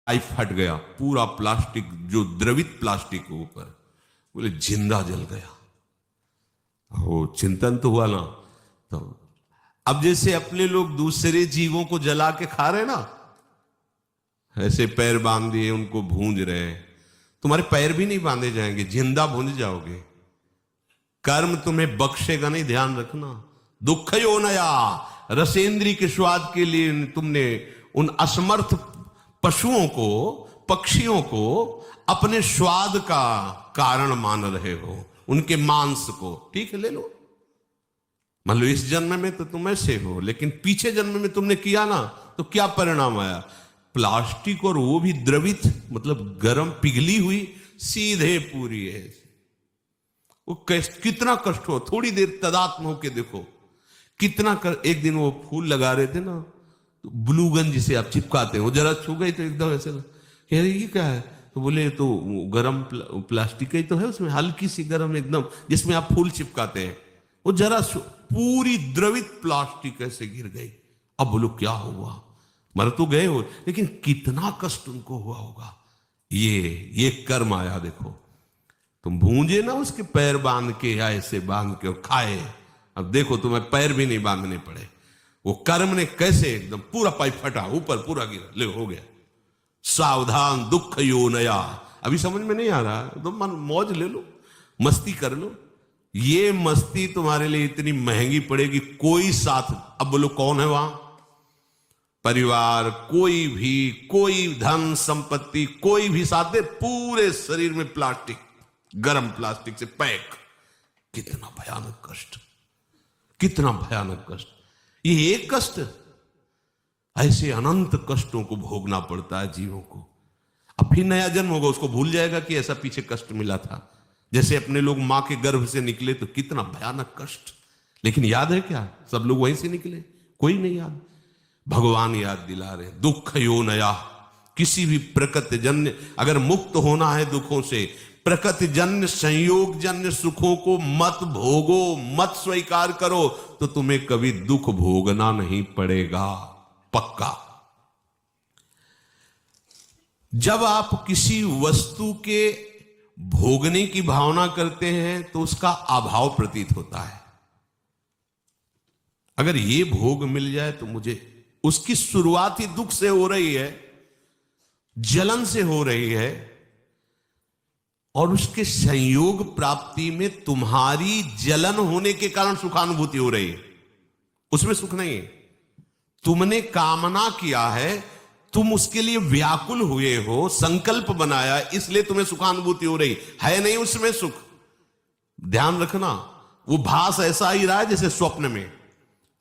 Pipe फट गया, पूरा प्लास्टिक जो द्रवित प्लास्टिक के ऊपर, बोले जिंदा जल गया। हो चिंतन तो हुआ ना। तो अब जैसे अपने लोग दूसरे जीवों को जला के खा रहे ना, ऐसे पैर बांध दिए उनको भूंज रहे हैं, तुम्हारे पैर भी नहीं बांधे जाएंगे, जिंदा भूंज जाओगे। कर्म तुम्हें बख्शेगा नहीं, ध्यान रखना। दुख यो नया, रसेंद्री के स्वाद के लिए तुमने उन असमर्थ पशुओं को, पक्षियों को अपने स्वाद का कारण मान रहे हो, उनके मांस को। ठीक है, ले लो, मान लो इस जन्म में तो तुम ऐसे हो, लेकिन पीछे जन्म में तुमने किया ना, तो क्या परिणाम आया? प्लास्टिक, और वो भी द्रवित, मतलब गर्म पिघली हुई, सीधे पूरी है। वो कितना कष्ट हो, थोड़ी देर तदात्म होके देखो कितना एक दिन वो फूल लगा रहे थे ना, तो ब्लूगन जिसे आप चिपकाते हो, जरा छू गई तो एकदम ऐसे कह रही ये क्या है, तो बोले तो गरम प्लास्टिक ही तो है, उसमें हल्की सी गरम एकदम, जिसमें आप फूल चिपकाते हैं। वो जरा पूरी द्रवित प्लास्टिक ऐसे गिर गई। अब बोलो क्या हुआ? मर तो गए हो, लेकिन कितना कष्ट उनको हुआ होगा। ये कर्म आया। देखो तुम भूंजे ना उसके पैर बांध के, या ऐसे बांध के और खाए, अब देखो तुम्हें पैर भी नहीं बांधने पड़े। वो कर्म ने कैसे एकदम पूरा पाइप फटा, ऊपर पूरा गिरा, ले हो गया। सावधान दुख यो नया। अभी समझ में नहीं आ रहा, तो मन मौज ले लो, मस्ती कर लो। ये मस्ती तुम्हारे लिए इतनी महंगी पड़ेगी, कोई साथ। अब बोलो कौन है वहां? परिवार, कोई धन संपत्ति, कोई भी साथ दे, पूरे शरीर में प्लास्टिक, गरम प्लास्टिक से पैक। कितना भयानक कष्ट, कितना भयानक कष्ट। ये एक कष्ट, ऐसे अनंत कष्टों को भोगना पड़ता है जीवों को। अब फिर नया जन्म होगा, उसको भूल जाएगा कि ऐसा पीछे कष्ट मिला था। जैसे अपने लोग मां के गर्भ से निकले तो कितना भयानक कष्ट, लेकिन याद है क्या? सब लोग वहीं से निकले, कोई नहीं याद। भगवान याद दिला रहे, दुख यो नया। किसी भी प्रकृति जन्य, अगर मुक्त होना है दुखों से, प्रकृति जन्य संयोग जन्य सुखों को मत भोगो, मत स्वीकार करो, तो तुम्हें कभी दुख भोगना नहीं पड़ेगा, पक्का। जब आप किसी वस्तु के भोगने की भावना करते हैं तो उसका अभाव प्रतीत होता है। अगर ये भोग मिल जाए तो मुझे, उसकी शुरुआत ही दुख से हो रही है, जलन से हो रही है, और उसके संयोग प्राप्ति में तुम्हारी जलन होने के कारण सुखानुभूति हो रही है, उसमें सुख नहीं है। तुमने कामना किया है, तुम उसके लिए व्याकुल हुए हो, संकल्प बनाया, इसलिए तुम्हें सुखानुभूति हो रही है, नहीं उसमें सुख। ध्यान रखना, वो भास ऐसा ही रहा है जैसे स्वप्न में।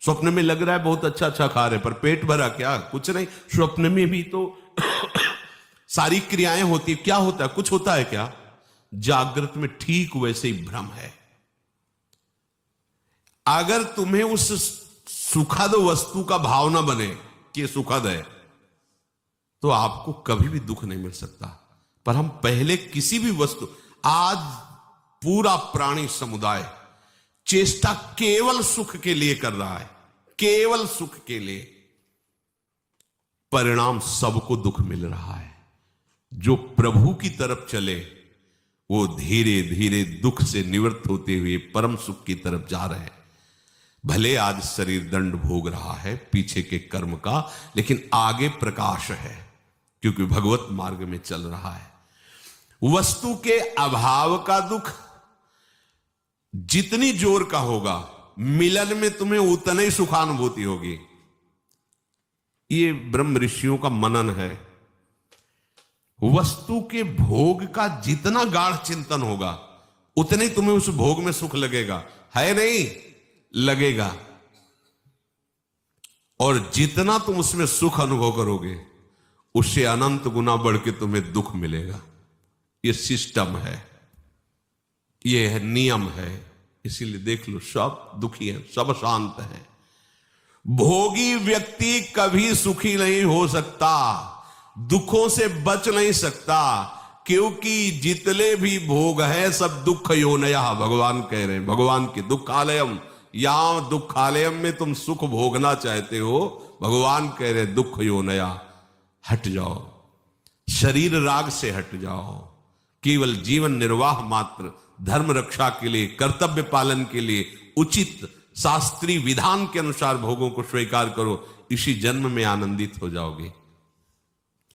स्वप्न में लग रहा है बहुत अच्छा अच्छा खा रहे, पर पेट भरा क्या? कुछ नहीं। स्वप्न में भी तो सारी क्रियाएं होती, क्या होता है? कुछ होता है क्या? जागृत में ठीक वैसे ही भ्रम है। अगर तुम्हें उस सुखद वस्तु का भाव ना बने कि सुखद है, तो आपको कभी भी दुख नहीं मिल सकता। पर हम पहले किसी भी वस्तु, आज पूरा प्राणी समुदाय चेष्टा केवल सुख के लिए कर रहा है, केवल सुख के लिए। परिणाम सबको दुख मिल रहा है। जो प्रभु की तरफ चले वो धीरे धीरे दुख से निवृत्त होते हुए परम सुख की तरफ जा रहे हैं। भले आज शरीर दंड भोग रहा है पीछे के कर्म का, लेकिन आगे प्रकाश है, क्योंकि भगवत मार्ग में चल रहा है। वस्तु के अभाव का दुख जितनी जोर का होगा, मिलन में तुम्हें उतनी ही सुखानुभूति होगी। ये ब्रह्म ऋषियों का मनन है। वस्तु के भोग का जितना गाढ़ चिंतन होगा, उतने ही तुम्हें उस भोग में सुख लगेगा, है नहीं? लगेगा। और जितना तुम उसमें सुख अनुभव करोगे, उससे अनंत गुना बढ़ के तुम्हें दुख मिलेगा। ये सिस्टम है, ये है नियम है। इसीलिए देख लो, सब दुखी हैं, सब शांत हैं। भोगी व्यक्ति कभी सुखी नहीं हो सकता, दुखों से बच नहीं सकता, क्योंकि जितने भी भोग है सब दुख योनया। भगवान कह रहे हैं, भगवान के दुखालयम, यहां दुखालयम में तुम सुख भोगना चाहते हो, भगवान कह रहे हैं दुख योनया, हट जाओ। शरीर राग से हट जाओ, केवल जीवन निर्वाह मात्र, धर्म रक्षा के लिए, कर्तव्य पालन के लिए उचित शास्त्रीय विधान के अनुसार भोगों को स्वीकार करो, इसी जन्म में आनंदित हो जाओगे।